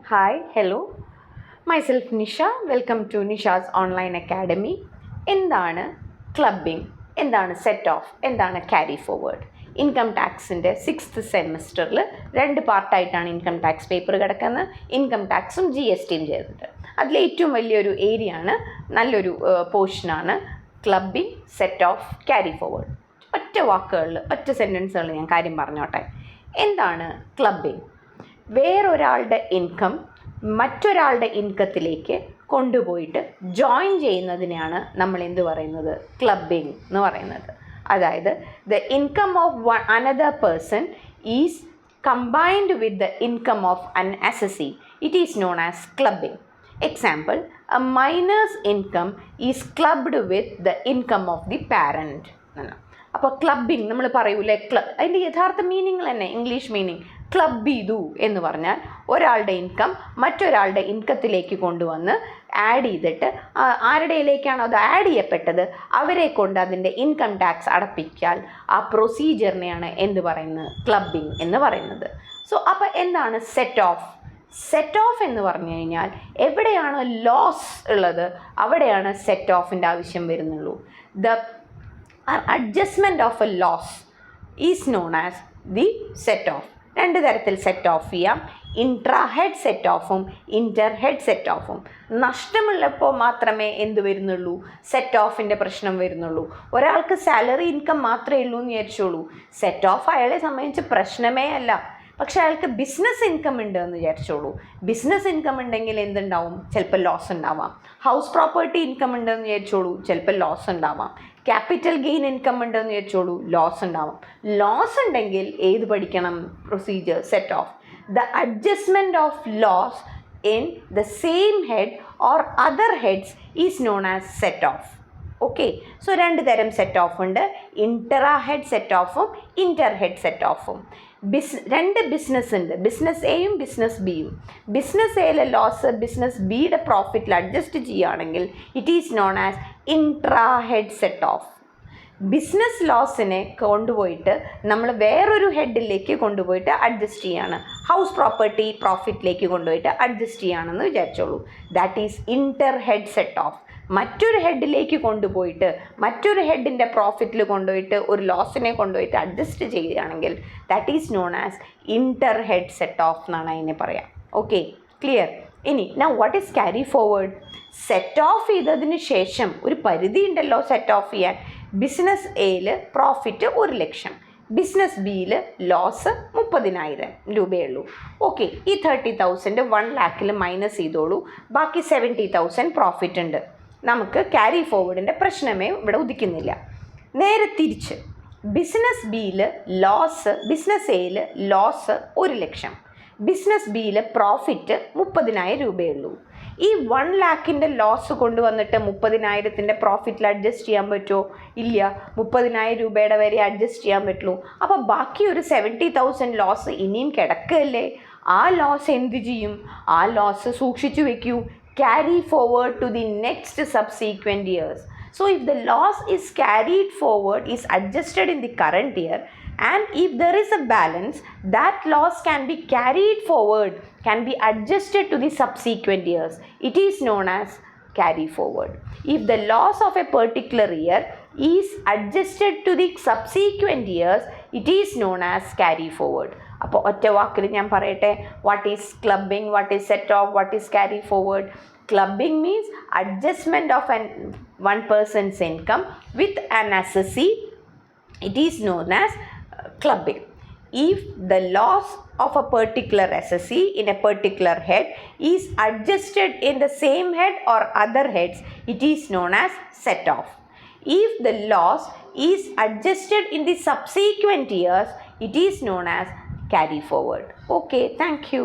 Hi, hello. Myself Nisha. Welcome to Nisha's Online Academy. എന്താണ് clubbing, എന്താണ് set off, എന്താണ് carry forward? Income ടാക്സിൻ്റെ 6th സെമിസ്റ്ററിൽ 2 പാർട്ടായിട്ടാണ് ഇൻകം ടാക്സ് പേപ്പർ കിടക്കുന്നത്. ഇൻകം ടാക്സും GSTയും ചെയ്തിട്ട് അതിൽ ഏറ്റവും വലിയൊരു ഏരിയ ആണ്, നല്ലൊരു പോർഷനാണ് clubbing, set of, carry forward. ഒറ്റ വാക്കുകളിൽ, ഒറ്റ സെൻറ്റൻസുകളിൽ ഞാൻ കാര്യം പറഞ്ഞോട്ടെ. എന്താണ് ക്ലബിംഗ്? വേറൊരാളുടെ ഇൻകം മറ്റൊരാളുടെ ഇൻകത്തിലേക്ക് കൊണ്ടുപോയിട്ട് ജോയിൻ ചെയ്യുന്നതിനെയാണ് നമ്മൾ എന്ത് പറയുന്നത്? ക്ലബിംഗ് എന്ന് പറയുന്നത്. അതായത് the income of another person is combined with the income of an assessee. It is known as clubbing. Example, A miners income is clubbed with the income of the parent. അപ്പോൾ clubbing നമ്മൾ പറയൂലേ, അതിൻ്റെ യഥാർത്ഥ meaning തന്നെ, English meaning club ചെയ്തു എന്ന് പറഞ്ഞാൽ ഒരാളുടെ ഇൻകം മറ്റൊരാളുടെ ഇൻകത്തിലേക്ക് കൊണ്ടുവന്ന് ആഡ് ചെയ്തിട്ട് ആരുടെയിലേക്കാണോ അത് ആഡ് ചെയ്യപ്പെട്ടത് അവരെ കൊണ്ട് അതിൻ്റെ ഇൻകം ടാക്സ് അടപ്പിച്ചാൽ ആ പ്രൊസീജിയറിനെയാണ് എന്ത് പറയുന്നത്? ക്ലബിംഗ് എന്ന് പറയുന്നത്. സോ അപ്പോൾ എന്താണ് സെറ്റ് ഓഫ്? സെറ്റ് ഓഫ് എന്ന് പറഞ്ഞു കഴിഞ്ഞാൽ എവിടെയാണ് ലോസ് ഉള്ളത് അവിടെയാണ് സെറ്റ് ഓഫിൻ്റെ ആവശ്യം വരുന്നുള്ളൂ. The adjustment of a loss is known as the set off. 2 തരത്തിൽ സെറ്റ് ഓഫ് ചെയ്യാം. ഇൻട്രാ ഹെഡ് സെറ്റ് ഓഫും ഇൻ്റർ ഹെഡ് സെറ്റ് ഓഫും. നഷ്ടമുള്ളപ്പോൾ മാത്രമേ എന്ത് വരുന്നുള്ളൂ? സെറ്റ് ഓഫിൻ്റെ പ്രശ്നം വരുന്നുള്ളൂ. ഒരാൾക്ക് സാലറി ഇൻകം മാത്രമേ ഉള്ളൂ എന്ന് വിചാരിച്ചോളൂ, സെറ്റ് ഓഫ് അയാളെ സംബന്ധിച്ച് പ്രശ്നമേ അല്ല. പക്ഷേ അയാൾക്ക് ബിസിനസ് ഇൻകം ഉണ്ട് എന്ന് വിചാരിച്ചോളൂ. ബിസിനസ് ഇൻകം ഉണ്ടെങ്കിൽ എന്തുണ്ടാവും? ചിലപ്പോൾ ലോസ് ഉണ്ടാവാം. ഹൗസ് പ്രോപ്പർട്ടി ഇൻകം ഉണ്ടെന്ന് വിചാരിച്ചോളൂ, ചിലപ്പോൾ ലോസ് ഉണ്ടാവാം. ക്യാപിറ്റൽ ഗെയിൻ ഇൻകം ഉണ്ടെന്ന് വിചാരിച്ചോളൂ, ലോസ് ഉണ്ടാവാം. ലോസ് ഉണ്ടെങ്കിൽ ഏത് പഠിക്കണം? Procedure set off. The adjustment of loss in the same head or other heads is known as set off. Okay, so 2 തരം സെറ്റ് ഓഫ് ഉണ്ട്. ഇൻട്രാ ഹെഡ് സെറ്റ് ഓഫും inter head set ഓഫും. 2 business ഉണ്ട്, business എയും business ബിയും. Business എയിലെ loss business ബിയുടെ പ്രോഫിറ്റിൽ അഡ്ജസ്റ്റ് ചെയ്യുകയാണെങ്കിൽ it is known as intra head set off. Business ലോസിനെ കൊണ്ടുപോയിട്ട് നമ്മൾ വേറൊരു ഹെഡിലേക്ക് കൊണ്ടുപോയിട്ട് അഡ്ജസ്റ്റ് ചെയ്യാണ്. ഹൗസ് പ്രോപ്പർട്ടി പ്രോഫിറ്റിലേക്ക് കൊണ്ടുപോയിട്ട് അഡ്ജസ്റ്റ് ചെയ്യുകയാണെന്ന് വിചാരിച്ചോളൂ. That is inter head set off. മറ്റൊരു ഹെഡിലേക്ക് കൊണ്ടുപോയിട്ട് മറ്റൊരു ഹെഡിൻ്റെ പ്രോഫിറ്റിൽ കൊണ്ടുപോയിട്ട് ഒരു ലോസിനെ കൊണ്ടുപോയിട്ട് അഡ്ജസ്റ്റ് ചെയ്യുകയാണെങ്കിൽ that is known as inter head set off എന്നാണ് അതിനെ പറയാം. Okay, clear? ഇനി now what is carry forward? Set off ചെയ്തതിന് ശേഷം ഒരു പരിധി ഉണ്ടല്ലോ സെറ്റ് ഓഫ് ചെയ്യാൻ. ബിസിനസ് എയിൽ പ്രോഫിറ്റ് 1 ലക്ഷം, ബിസിനസ് ബിയിൽ ലോസ് 30,000 രൂപയുള്ളൂ. ഓക്കെ, ഈ 30,000 1 lakhൽ മൈനസ് ചെയ്തോളൂ. ബാക്കി 70,000 പ്രോഫിറ്റ് ഉണ്ട്. നമുക്ക് ക്യാരി ഫോർവേഡിൻ്റെ പ്രശ്നമേ ഇവിടെ ഉദിക്കുന്നില്ല. നേരെ തിരിച്ച് ബിസിനസ് ബിയിൽ ലോസ്, ബിസിനസ് എയിൽ ലോസ് 1 ലക്ഷം, ബിസിനസ് ബിയിൽ പ്രോഫിറ്റ് 30,000 രൂപയുള്ളൂ. ഈ 1 lakhൻ്റെ ലോസ് കൊണ്ടുവന്നിട്ട് 30,000ത്തിൻ്റെ പ്രോഫിറ്റിൽ അഡ്ജസ്റ്റ് ചെയ്യാൻ പറ്റുമോ? ഇല്ല. 30,000 രൂപയുടെ വരെ അഡ്ജസ്റ്റ് ചെയ്യാൻ പറ്റുള്ളൂ. അപ്പോൾ ബാക്കി ഒരു 70,000 ലോസ് ഇനിയും കിടക്കുകയല്ലേ? ആ ലോസ് എന്ത് ചെയ്യും? ആ ലോസ് സൂക്ഷിച്ചു വെക്കൂ. Carry forward to the next subsequent years. So if the loss is carried forward, is adjusted in the current year, and if there is a balance, that loss can be carried forward, can be adjusted to the subsequent years. It is known as carry forward. If the loss of a particular year is adjusted to the subsequent years, it is known as carry forward. അപ്പോൾ ഒറ്റ വാക്കിൽ ഞാൻ പറയട്ടെ, what is clubbing, what is set of, what is carry forward? Clubbing means adjustment of one person's income with an assessee. It is known as clubbing. If the loss of a particular assessee in a particular head is adjusted in the same head or other heads, it is known as set off. If the loss is adjusted in the subsequent years, it is known as carry forward. Okay, thank you.